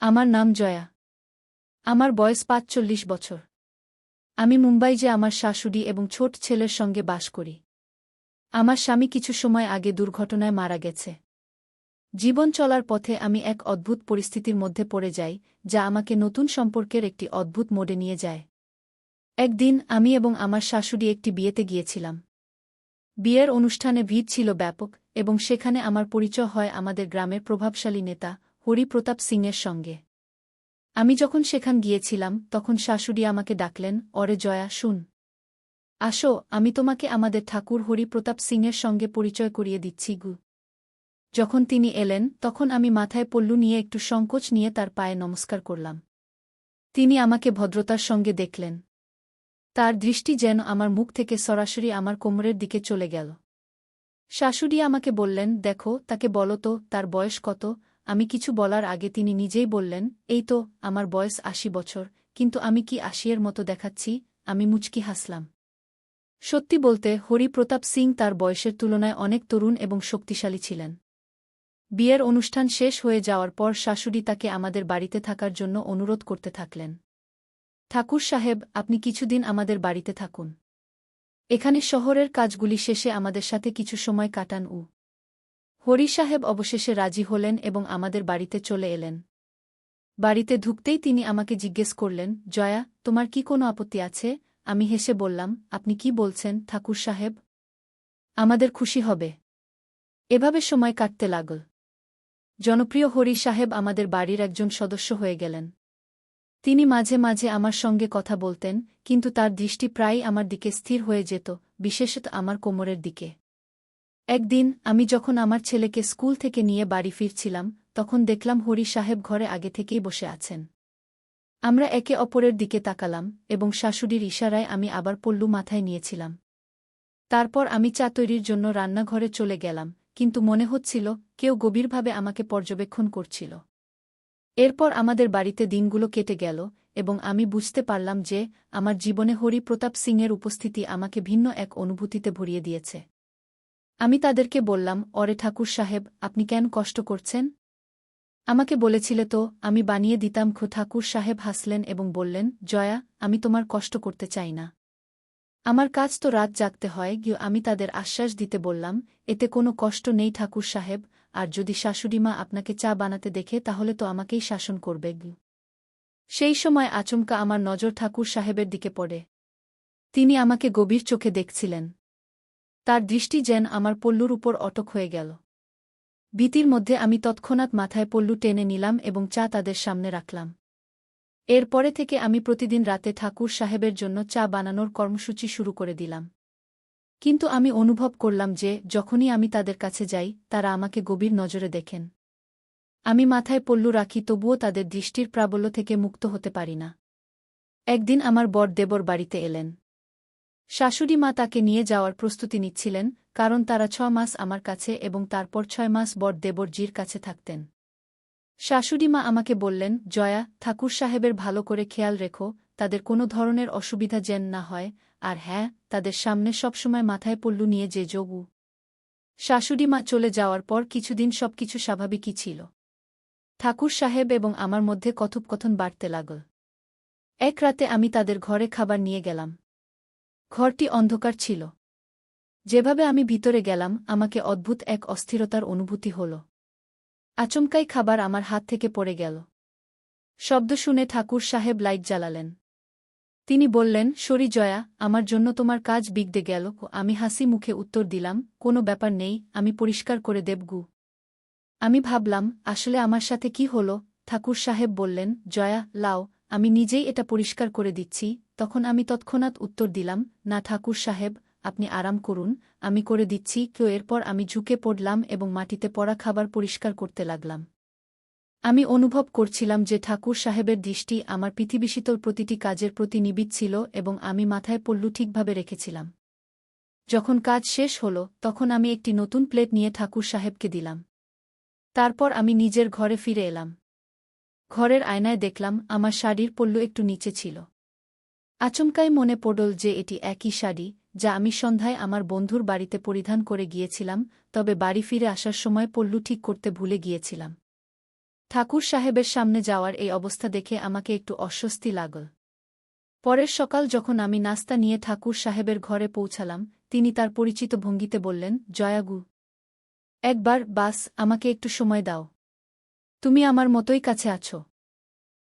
আমার নাম জয়া। আমার বয়স ৪৫ বছর। আমি মুম্বাই যে আমার শাশুড়ি এবং ছোট ছেলের সঙ্গে বাস করি। আমার স্বামী কিছু সময় আগে দুর্ঘটনায় মারা গেছে। জীবন চলার পথে আমি এক অদ্ভুত পরিস্থিতির মধ্যে পড়ে যাই, যা আমাকে নতুন সম্পর্কের একটি অদ্ভুত মোড়ে নিয়ে যায়। একদিন আমি এবং আমার শাশুড়ি একটি বিয়েতে গিয়েছিলাম। বিয়ের অনুষ্ঠানে ভিড় ছিল ব্যাপক, এবং সেখানে আমার পরিচয় হয় আমাদের গ্রামের প্রভাবশালী নেতা হরি প্রতাপ সিংয়ের সঙ্গে। আমি যখন সেখান গিয়েছিলাম তখন শাশুড়ি আমাকে ডাকলেন, অরে জয়া, শুন। আসো, আমি তোমাকে আমাদের ঠাকুর হরি প্রতাপ সিংয়ের সঙ্গে পরিচয় করিয়ে দিচ্ছি গু। যখন তিনি এলেন তখন আমি মাথায় পল্লু নিয়ে একটু সংকোচ নিয়ে তার পায়ে নমস্কার করলাম। তিনি আমাকে ভদ্রতার সঙ্গে দেখলেন। তার দৃষ্টি যেন আমার মুখ থেকে সরাসরি আমার কোমরের দিকে চলে গেল। শাশুড়ি আমাকে বললেন, দেখো, তাকে বলো তো তার বয়স কত। আমি কিছু বলার আগে তিনি নিজেই বললেন, এই তো, আমার বয়স ৮০ বছর, কিন্তু আমি কি ৮০-এর মতো দেখাচ্ছি? আমি মুচকি হাসলাম। সত্যি বলতে, হরি প্রতাপ সিং তার বয়সের তুলনায় অনেক তরুণ এবং শক্তিশালী ছিলেন। বিয়ের অনুষ্ঠান শেষ হয়ে যাওয়ার পর শাশুড়ি তাকে আমাদের বাড়িতে থাকার জন্য অনুরোধ করতে থাকলেন। ঠাকুর সাহেব, আপনি কিছুদিন আমাদের বাড়িতে থাকুন। এখানে শহরের কাজগুলি শেষে আমাদের সাথে কিছু সময় কাটান। হরি সাহেব অবশেষে রাজি হলেন এবং আমাদের বাড়িতে চলে এলেন। বাড়িতে ঢুকতেই তিনি আমাকে জিজ্ঞেস করলেন, জয়া, তোমার কি কোনো আপত্তি আছে? আমি হেসে বললাম, আপনি কি বলছেন ঠাকুর সাহেব? আমাদের খুশি হবে। এভাবে সময় কাটতে লাগল। জনপ্রিয় হরি সাহেব আমাদের বাড়ির একজন সদস্য হয়ে গেলেন। তিনি মাঝে মাঝে আমার সঙ্গে কথা বলতেন, কিন্তু তার দৃষ্টি প্রায়ই আমার দিকে স্থির হয়ে যেত, বিশেষত আমার কোমরের দিকে। একদিন আমি যখন আমার ছেলেকে স্কুল থেকে নিয়ে বাড়ি ফিরছিলাম, তখন দেখলাম হরি সাহেব ঘরে আগে থেকেই বসে আছেন। আমরা একে অপরের দিকে তাকালাম, এবং শাশুড়ির ইশারায় আমি আবার পল্লু মাথায় নিয়েছিলাম। তারপর আমি চা তৈরির জন্য রান্নাঘরে চলে গেলাম, কিন্তু মনে হচ্ছিল কেউ গভীরভাবে আমাকে পর্যবেক্ষণ করছিল। এরপর আমাদের বাড়িতে দিনগুলো কেটে গেল, এবং আমি বুঝতে পারলাম যে আমার জীবনে হরি প্রতাপ সিংয়ের উপস্থিতি আমাকে ভিন্ন এক অনুভূতিতে ভরিয়ে দিয়েছে। আমি তাদেরকে বললাম, অরে ঠাকুর সাহেব, আপনি কেন কষ্ট করছেন? আমাকে বলেছিলে তো আমি বানিয়ে দিতাম। ঠাকুর সাহেব হাসলেন এবং বললেন, জয়া, আমি তোমার কষ্ট করতে চাই না। আমার কাজ তো রাত জাগতে হয়। আমি তাদের আশ্বাস দিতে বললাম, এতে কোনো কষ্ট নেই ঠাকুর সাহেব, আর যদি শাশুড়িমা আপনাকে চা বানাতে দেখে তাহলে তো আমাকেই শাসন করবে। সেই সময় আচমকা আমার নজর ঠাকুর সাহেবের দিকে পড়ে। তিনি আমাকে গভীর চোখে দেখছিলেন। তার দৃষ্টি যেন আমার পল্লুর উপর অটক হয়ে গেল। ভীতির মধ্যে আমি তৎক্ষণাৎ মাথায় পল্লু টেনে নিলাম এবং চা তাদের সামনে রাখলাম। এরপরে থেকে আমি প্রতিদিন রাতে ঠাকুর সাহেবের জন্য চা বানানোর কর্মসূচি শুরু করে দিলাম। কিন্তু আমি অনুভব করলাম যে যখনই আমি তাদের কাছে যাই তারা আমাকে গভীর নজরে দেখেন। আমি মাথায় পল্লু রাখি, তবুও তাদের দৃষ্টির প্রাবল্য থেকে মুক্ত হতে পারি না। একদিন আমার বর দেবর বাড়িতে এলেন। শাশুড়ি মা তাকে নিয়ে যাওয়ার প্রস্তুতি নিচ্ছিলেন, কারণ তারা ৬ মাস আমার কাছে এবং তারপর ৬ মাস বর দেবরজির কাছে থাকতেন। শাশুড়ি মা আমাকে বললেন, জয়া, ঠাকুর সাহেবের ভালো করে খেয়াল রেখো, তাদের কোনো ধরনের অসুবিধা যেন না হয়, আর হ্যাঁ, তাদের সামনে সবসময় মাথায় পল্লু নিয়ে যে যোগু। শাশুড়ি মা চলে যাওয়ার পর কিছুদিন সবকিছু স্বাভাবিকই ছিল। ঠাকুর সাহেব এবং আমার মধ্যে কথোপকথন বাড়তে লাগল। এক রাতে আমি তাদের ঘরে খাবার নিয়ে গেলাম। ঘরটি অন্ধকার ছিল। যেভাবে আমি ভিতরে গেলাম আমাকে অদ্ভুত এক অস্থিরতার অনুভূতি হল। আচমকাই খাবার আমার হাত থেকে পড়ে গেল। শব্দ শুনে ঠাকুর সাহেব লাইট জ্বালালেন। তিনি বললেন, সরি জয়া, আমার জন্য তোমার কাজ বিগড়ে গেল। আমি হাসি মুখে উত্তর দিলাম, কোনো ব্যাপার নেই, আমি পরিষ্কার করে দেবগু। আমি ভাবলাম, আসলে আমার সাথে কি হল? ঠাকুর সাহেব বললেন, জয়া, লাও, আমি নিজেই এটা পরিষ্কার করে দিচ্ছি। তখন আমি তৎক্ষণাৎ উত্তর দিলাম, না ঠাকুর সাহেব, আপনি আরাম করুন, আমি করে দিচ্ছি। এরপর আমি ঝুঁকে পড়লাম এবং মাটিতে পড়া খাবার পরিষ্কার করতে লাগলাম। আমি অনুভব করছিলাম যে ঠাকুর সাহেবের দৃষ্টি আমার পৃথিবীশীতল প্রতিটি কাজের প্রতি নিবিড় ছিল এবং আমি মাথায় পল্লু ঠিকভাবে রেখেছিলাম। যখন কাজ শেষ হল তখন আমি একটি নতুন প্লেট নিয়ে ঠাকুর সাহেবকে দিলাম। তারপর আমি নিজের ঘরে ফিরে এলাম। ঘরের আয়নায় দেখলাম আমার শাড়ির পল্লু একটু নিচে ছিল। আচমকাই মনে পড়ল যে এটি একই শাড়ি যা আমি সন্ধ্যায় আমার বন্ধুর বাড়িতে পরিধান করে গিয়েছিলাম, তবে বাড়ি ফিরে আসার সময় পল্লু ঠিক করতে ভুলে গিয়েছিলাম। ঠাকুর সাহেবের সামনে যাওয়ার এই অবস্থা দেখে আমাকে একটু অস্বস্তি লাগল। পরের সকাল যখন আমি নাস্তা নিয়ে ঠাকুর সাহেবের ঘরে পৌঁছালাম, তিনি তার পরিচিত ভঙ্গিতে বললেন, জয়াগু, একবার বাস আমাকে একটু সময় দাও। তুমি আমার মতোই কাছে আছো।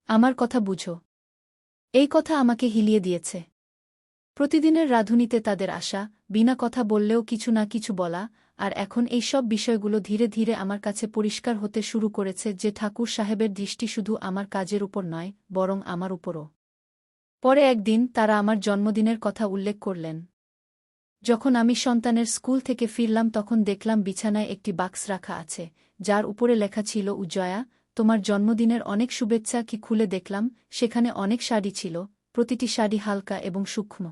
আমার কথা বুঝো। এই কথা আমাকে হিলিয়ে দিয়েছে। প্রতিদিনের রাঁধুনিতে তাদের আসা, বিনা কথা বললেও কিছু না কিছু বলা, আর এখন এই সব বিষয়গুলো ধীরে ধীরে আমার কাছে পরিষ্কার হতে শুরু করেছে যে ঠাকুর সাহেবের দৃষ্টি শুধু আমার কাজের উপর নয়, বরং আমার উপরও। পরে একদিন তারা আমার জন্মদিনের কথা উল্লেখ করলেন। যখন আমি সন্তানের স্কুল থেকে ফিরলাম তখন দেখলাম বিছানায় একটি বাক্স রাখা আছে, যার উপরে লেখা ছিল, জয়া, তোমার জন্মদিনের অনেক শুভেচ্ছা। কি খুলে দেখলাম, সেখানে অনেক শাড়ি ছিল, প্রতিটি শাড়ি হালকা এবং সূক্ষ্ম।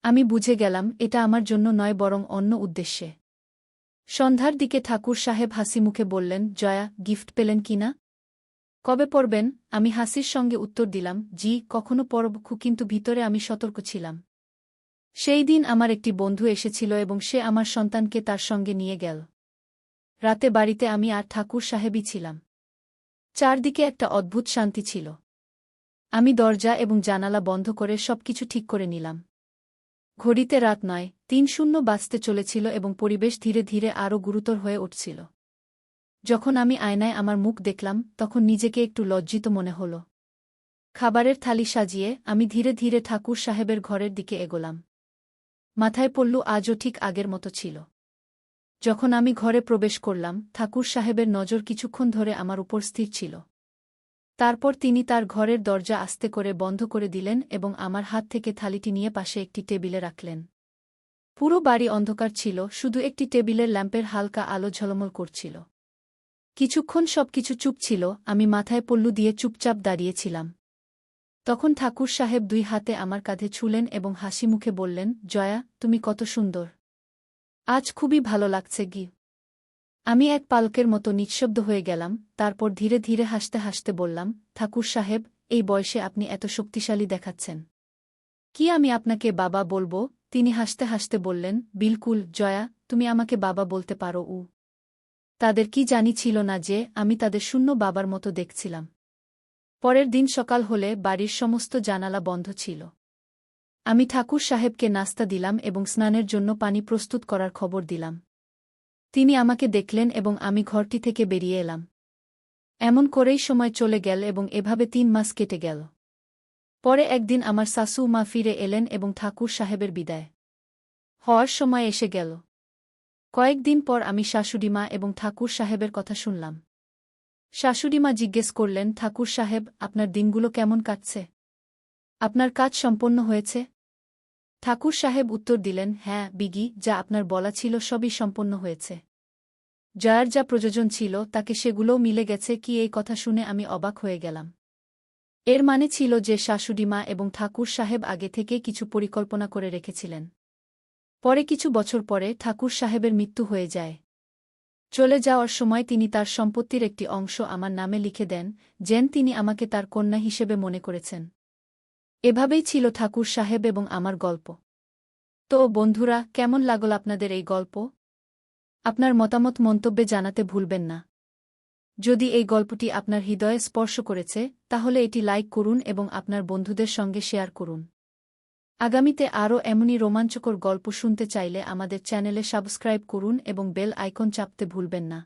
আমি বুঝে গেলাম এটা আমার জন্য নয়, বরং অন্য উদ্দেশ্যে। সন্ধ্যার দিকে ঠাকুর সাহেব হাসিমুখে বললেন, জয়া, গিফট পেলেন কিনা? কবে পড়বেন? আমি হাসির সঙ্গে উত্তর দিলাম, জি, কখনো পড়ব, কিন্তু ভিতরে আমি সতর্ক ছিলাম। সেই দিন আমার একটি বন্ধু এসেছিল এবং সে আমার সন্তানকে তার সঙ্গে নিয়ে গেল। রাতে বাড়িতে আমি আর ঠাকুর সাহেবই ছিলাম। চারদিকে একটা অদ্ভুত শান্তি ছিল। আমি দরজা এবং জানালা বন্ধ করে সবকিছু ঠিক করে নিলাম। ঘড়িতে রাত 9:30 বাজতে চলেছিল এবং পরিবেশ ধীরে ধীরে আরও গুরুতর হয়ে উঠছিল। যখন আমি আয়নায় আমার মুখ দেখলাম তখন নিজেকে একটু লজ্জিত মনে হল। খাবারের থালি সাজিয়ে আমি ধীরে ধীরে ঠাকুর সাহেবের ঘরের দিকে এগোলাম। মাথায় পল্লু আজও ঠিক আগের মতো ছিল। যখন আমি ঘরে প্রবেশ করলাম, ঠাকুর সাহেবের নজর কিছুক্ষণ ধরে আমার উপর স্থির ছিল। তারপর তিনি তার ঘরের দরজা আস্তে করে বন্ধ করে দিলেন এবং আমার হাত থেকে থালিটি নিয়ে পাশে একটি টেবিলে রাখলেন। পুরো বাড়ি অন্ধকার ছিল, শুধু একটি টেবিলের ল্যাম্পের হালকা আলো ঝলমল করছিল। কিছুক্ষণ সবকিছু চুপ ছিল, আমি মাথায় পল্লু দিয়ে চুপচাপ দাঁড়িয়েছিলাম। তখন ঠাকুর সাহেব দুই হাতে আমার কাঁধে ছুলেন এবং হাসি মুখে বললেন, জয়া, তুমি কত সুন্দর। আজ খুবই ভালো লাগছে গি। আমি এক পালকের মতো নিঃশব্দ হয়ে গেলাম, তারপর ধীরে ধীরে হাসতে হাসতে বললাম, ঠাকুর সাহেব, এই বয়সে আপনি এত শক্তিশালী দেখাচ্ছেন। কি আমি আপনাকে বাবা বলবো? তিনি হাসতে হাসতে বললেন, বিলকুল জয়া, তুমি আমাকে বাবা বলতে পারো। তাদের কি জানি ছিল না যে আমি তাদের শূন্য বাবার মতো দেখছিলাম। পরের দিন সকাল হলে বাড়ির সমস্ত জানালা বন্ধ ছিল। আমি ঠাকুর সাহেবকে নাস্তা দিলাম এবং স্নানের জন্য পানি প্রস্তুত করার খবর দিলাম। তিনি আমাকে দেখলেন এবং আমি ঘরটি থেকে বেরিয়ে এলাম। এমন করেই সময় চলে গেল এবং এভাবে 3 মাস কেটে গেল। পরে একদিন আমার শাশু মা ফিরে এলেন এবং ঠাকুর সাহেবের বিদায় হওয়ার সময় এসে গেল। কয়েকদিন পর আমি শাশুড়িমা এবং ঠাকুর সাহেবের কথা শুনলাম। শাশুড়িমা জিজ্ঞেস করলেন, ঠাকুর সাহেব, আপনার দিনগুলো কেমন কাটছে? আপনার কাজ সম্পন্ন হয়েছে? ঠাকুর সাহেব উত্তর দিলেন, হ্যাঁ বিগি, যা আপনার বলা ছিল সবই সম্পন্ন হয়েছে। জয়ার যা প্রয়োজন ছিল তাকে সেগুলোও মিলে গেছে। কি এই কথা শুনে আমি অবাক হয়ে গেলাম। এর মানে ছিল যে শাশুড়িমা এবং ঠাকুর সাহেব আগে থেকে কিছু পরিকল্পনা করে রেখেছিলেন। পরে কিছু বছর পরে ঠাকুর সাহেবের মৃত্যু হয়ে যায়। চলে যাওয়ার সময় তিনি তার সম্পত্তির একটি অংশ আমার নামে লিখে দেন, যেন তিনি আমাকে তার কন্যা হিসেবে মনে করেছেন। এভাবেই ছিল ঠাকুর সাহেব এবং আমার গল্প। তো বন্ধুরা, কেমন লাগল আপনাদের এই গল্প? আপনার মতামত মন্তব্যে জানাতে ভুলবেন না। যদি এই গল্পটি আপনার হৃদয়ে স্পর্শ করেছে তাহলে এটি লাইক করুন এবং আপনার বন্ধুদের সঙ্গে শেয়ার করুন। আগামীতে আরও এমনই রোমাঞ্চকর গল্প শুনতে চাইলে আমাদের চ্যানেলে সাবস্ক্রাইব করুন এবং বেল আইকন চাপতে ভুলবেন না।